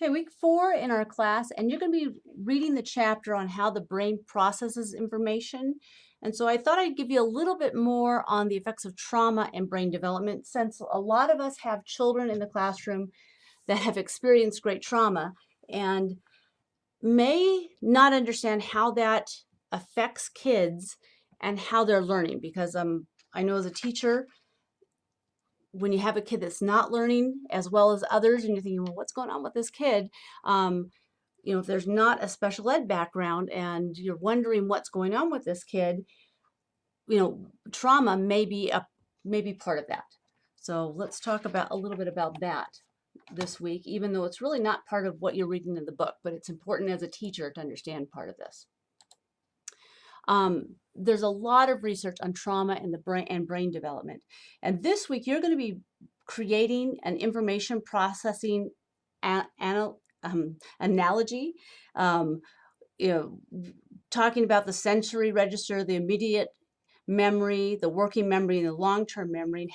Okay, week 4 in our class, and you're going to be reading the chapter on how the brain processes information. And so I thought I'd give you a little bit more on the effects of trauma and brain development, since a lot of us have children in the classroom that have experienced great trauma and may not understand how that affects kids and how they're learning. Because I know as a teacher, when you have a kid that's not learning as well as others, and you're thinking, well, what's going on with this kid? If there's not a special ed background and you're wondering what's going on with this kid, trauma may be part of that. So let's talk about a little bit about that this week, even though it's really not part of what you're reading in the book, but it's important as a teacher to understand part of this. There's a lot of research on trauma and the brain and brain development. And this week you're going to be creating an information processing analogy, you know, talking about the sensory register, the immediate memory, the working memory, and the long-term memory, and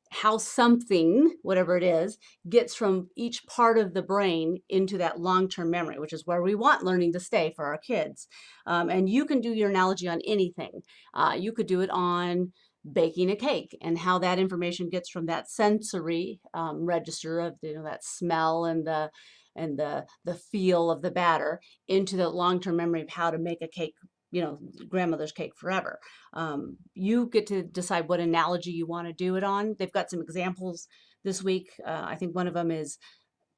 how something, whatever it is, gets from each part of the brain into that long-term memory, which is where we want learning to stay for our kids. And you can do your analogy on anything. You could do it on baking a cake and how that information gets from that sensory register of that smell and the feel of the batter into the long-term memory of how to make a cake, grandmother's cake forever. You get to decide what analogy you want to do it on. They've got some examples this week. I think one of them is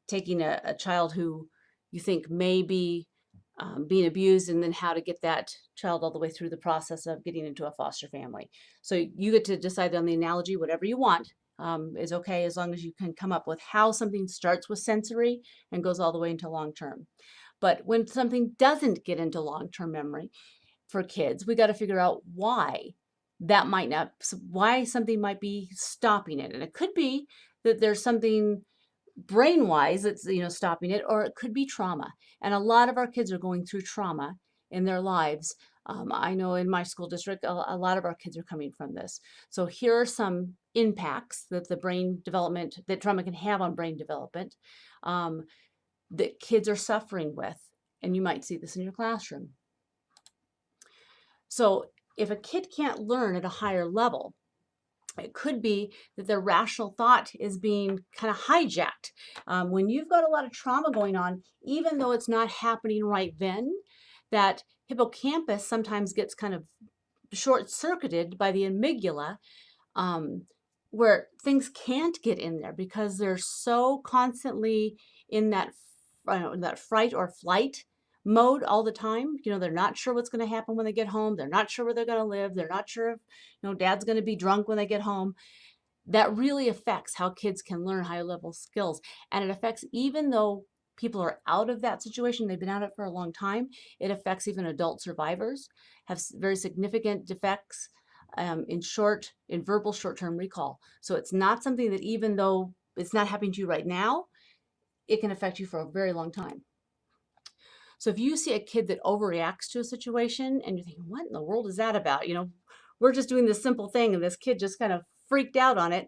taking a child who you think may be being abused, and then how to get that child all the way through the process of getting into a foster family. So you get to decide on the analogy. Whatever you want is okay, as long as you can come up with how something starts with sensory and goes all the way into long-term. But when something doesn't get into long-term memory for kids, we got to figure out why why something might be stopping it. And it could be that there's something brain-wise that's stopping it, or it could be trauma. And a lot of our kids are going through trauma in their lives. I know in my school district, a lot of our kids are coming from this. So here are some impacts that that trauma can have on brain development that kids are suffering with. And you might see this in your classroom. So if a kid can't learn at a higher level, it could be that their rational thought is being kind of hijacked. When you've got a lot of trauma going on, even though it's not happening right then, that hippocampus sometimes gets kind of short-circuited by the amygdala, where things can't get in there because they're so constantly in that fright or flight mode all the time. They're not sure what's going to happen when they get home. They're not sure where they're going to live. They're not sure if dad's going to be drunk when they get home. That really affects how kids can learn higher level skills. And it affects, even though people are out of that situation, they've been out of it for a long time, it affects even adult survivors, have very significant defects in verbal short-term recall. So it's not something that, even though it's not happening to you right now, it can affect you for a very long time. So if you see a kid that overreacts to a situation and you're thinking, what in the world is that about? We're just doing this simple thing and this kid just kind of freaked out on it.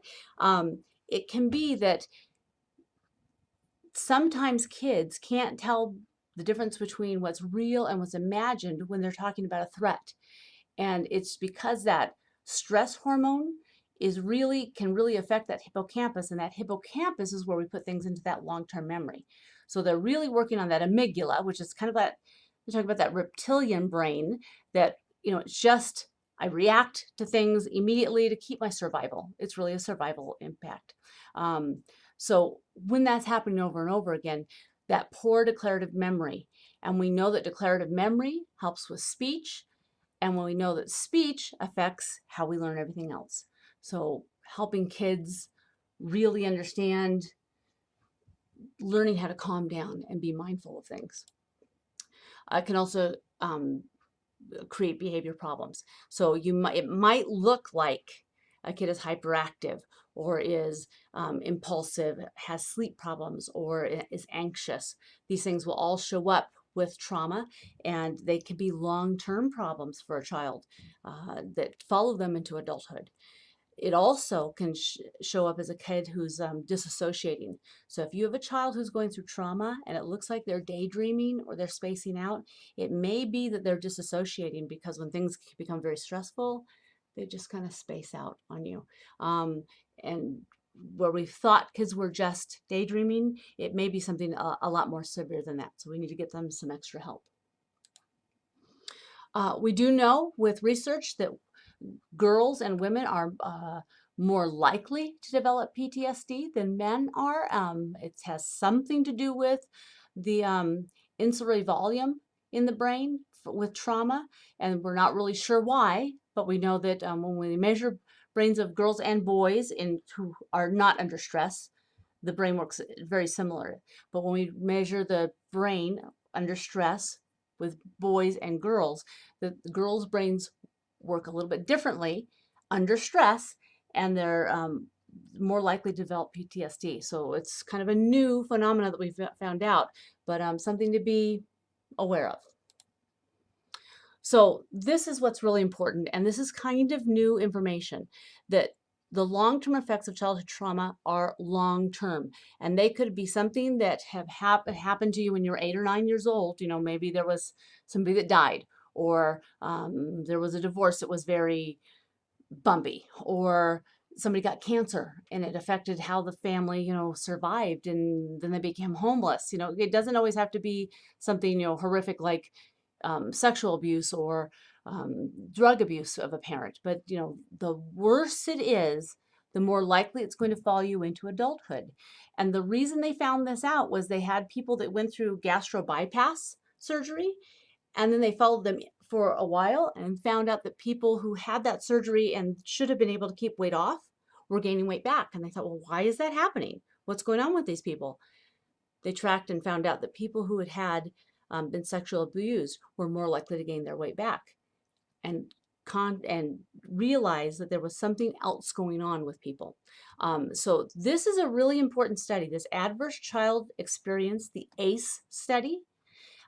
It can be that sometimes kids can't tell the difference between what's real and what's imagined when they're talking about a threat. And it's because that stress hormone can really affect that hippocampus, and that hippocampus is where we put things into that long-term memory. So they're really working on that amygdala, which is kind of that, we're talking about that reptilian brain that, it's just, I react to things immediately to keep my survival. It's really a survival impact. So when that's happening over and over again, that poor declarative memory, and we know that declarative memory helps with speech, and when we know that speech affects how we learn everything else. So helping kids really understand learning how to calm down and be mindful of things. It can also create behavior problems. So it might look like a kid is hyperactive or is impulsive, has sleep problems, or is anxious. These things will all show up with trauma, and they can be long-term problems for a child that follow them into adulthood. It also can show up as a kid who's disassociating. So if you have a child who's going through trauma and it looks like they're daydreaming or they're spacing out, it may be that they're disassociating because when things become very stressful, they just kind of space out on you. And where we thought kids were just daydreaming, it may be something a lot more severe than that. So we need to get them some extra help. We do know with research that girls and women are more likely to develop PTSD than men are. It has something to do with the insular volume in the brain with trauma, and we're not really sure why, but we know that when we measure brains of girls and boys who are not under stress, the brain works very similar. But when we measure the brain under stress with boys and girls, the girls' brains work a little bit differently under stress, and they're more likely to develop PTSD. So it's kind of a new phenomena that we've found out, but something to be aware of. So this is what's really important, and this is kind of new information, that the long-term effects of childhood trauma are long-term, and they could be something that have happened to you when you're 8 or 9 years old. You know, maybe there was somebody that died, or there was a divorce that was very bumpy, or somebody got cancer and it affected how the family, survived, and then they became homeless. It doesn't always have to be something, horrific like sexual abuse or drug abuse of a parent. But, the worse it is, the more likely it's going to follow you into adulthood. And the reason they found this out was they had people that went through gastro bypass surgery, and then they followed them for a while and found out that people who had that surgery and should have been able to keep weight off were gaining weight back. And they thought, well, why is that happening? What's going on with these people? They tracked and found out that people who had been sexually abused were more likely to gain their weight back, and realized that there was something else going on with people. So this is a really important study, this Adverse Child Experience, the ACE study.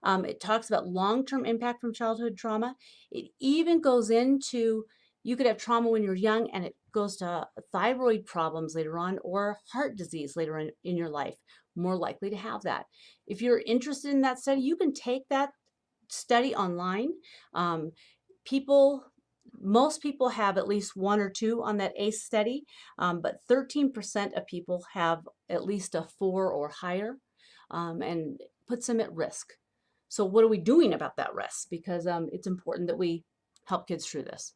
It talks about long-term impact from childhood trauma. It even goes into, you could have trauma when you're young and it goes to thyroid problems later on, or heart disease later in your life, more likely to have that. If you're interested in that study, you can take that study online. Most people have at least 1 or 2 on that ACE study, but 13% of people have at least a 4 or higher, and puts them at risk. So what are we doing about that risk? Because it's important that we help kids through this.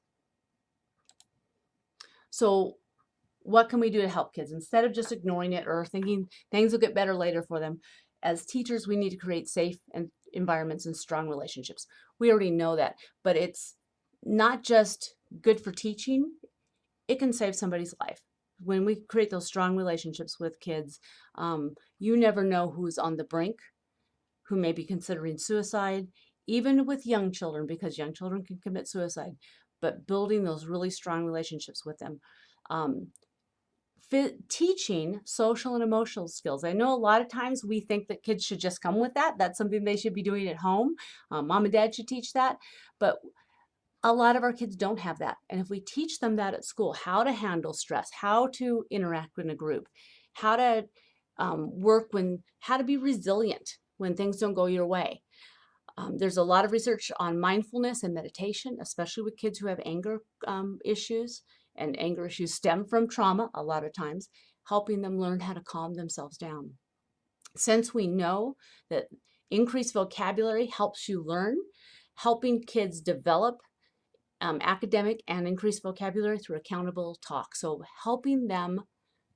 So what can we do to help kids? Instead of just ignoring it or thinking things will get better later for them, as teachers, we need to create safe environments and strong relationships. We already know that, but it's not just good for teaching, it can save somebody's life. When we create those strong relationships with kids, you never know who's on the brink, who may be considering suicide, even with young children, because young children can commit suicide, but building those really strong relationships with them. Teaching social and emotional skills. I know a lot of times we think that kids should just come with that. That's something they should be doing at home. Mom and dad should teach that, but a lot of our kids don't have that. And if we teach them that at school, how to handle stress, how to interact in a group, how to how to be resilient when things don't go your way. There's a lot of research on mindfulness and meditation, especially with kids who have anger issues, and anger issues stem from trauma a lot of times, helping them learn how to calm themselves down. Since we know that increased vocabulary helps you learn, helping kids develop academic and increased vocabulary through accountable talk. So helping them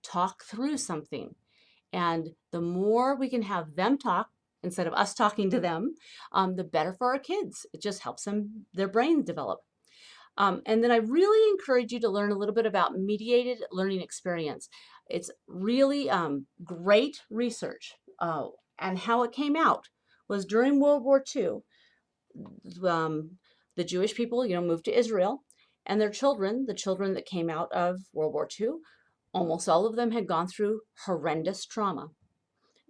talk through something. And the more we can have them talk instead of us talking to them, the better for our kids. It just helps their brains develop. And then I really encourage you to learn a little bit about mediated learning experience. It's really great research. And how it came out was during World War II, the Jewish people, moved to Israel, and their children, the children that came out of World War II, almost all of them had gone through horrendous trauma,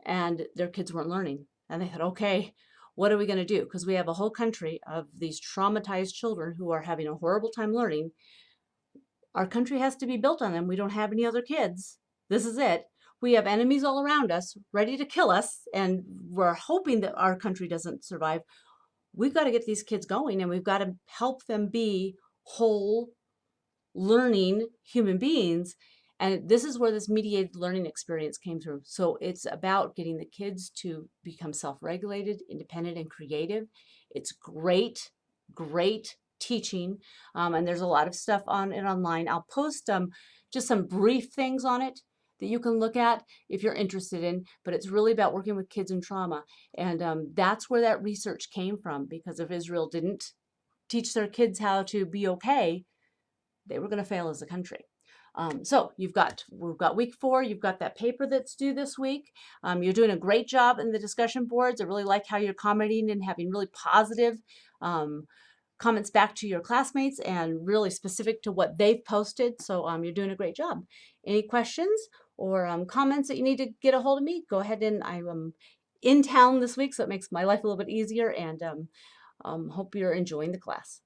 and their kids weren't learning. And they thought, okay, what are we going to do? Because we have a whole country of these traumatized children who are having a horrible time learning. Our country has to be built on them. We don't have any other kids. This is it. We have enemies all around us ready to kill us, and we're hoping that our country doesn't survive. We've got to get these kids going, and we've got to help them be whole, learning human beings. And this is where this mediated learning experience came through. So it's about getting the kids to become self-regulated, independent, and creative. It's great, great teaching. And there's a lot of stuff on it online. I'll post just some brief things on it that you can look at if you're interested in, but it's really about working with kids in trauma. And that's where that research came from, because if Israel didn't teach their kids how to be okay, they were going to fail as a country. So we've got week 4. You've got that paper that's due this week. You're doing a great job in the discussion boards. I really like how you're commenting and having really positive comments back to your classmates and really specific to what they've posted. So you're doing a great job. Any questions or comments that you need to get a hold of me, go ahead. And I'm in town this week, so it makes my life a little bit easier, and hope you're enjoying the class.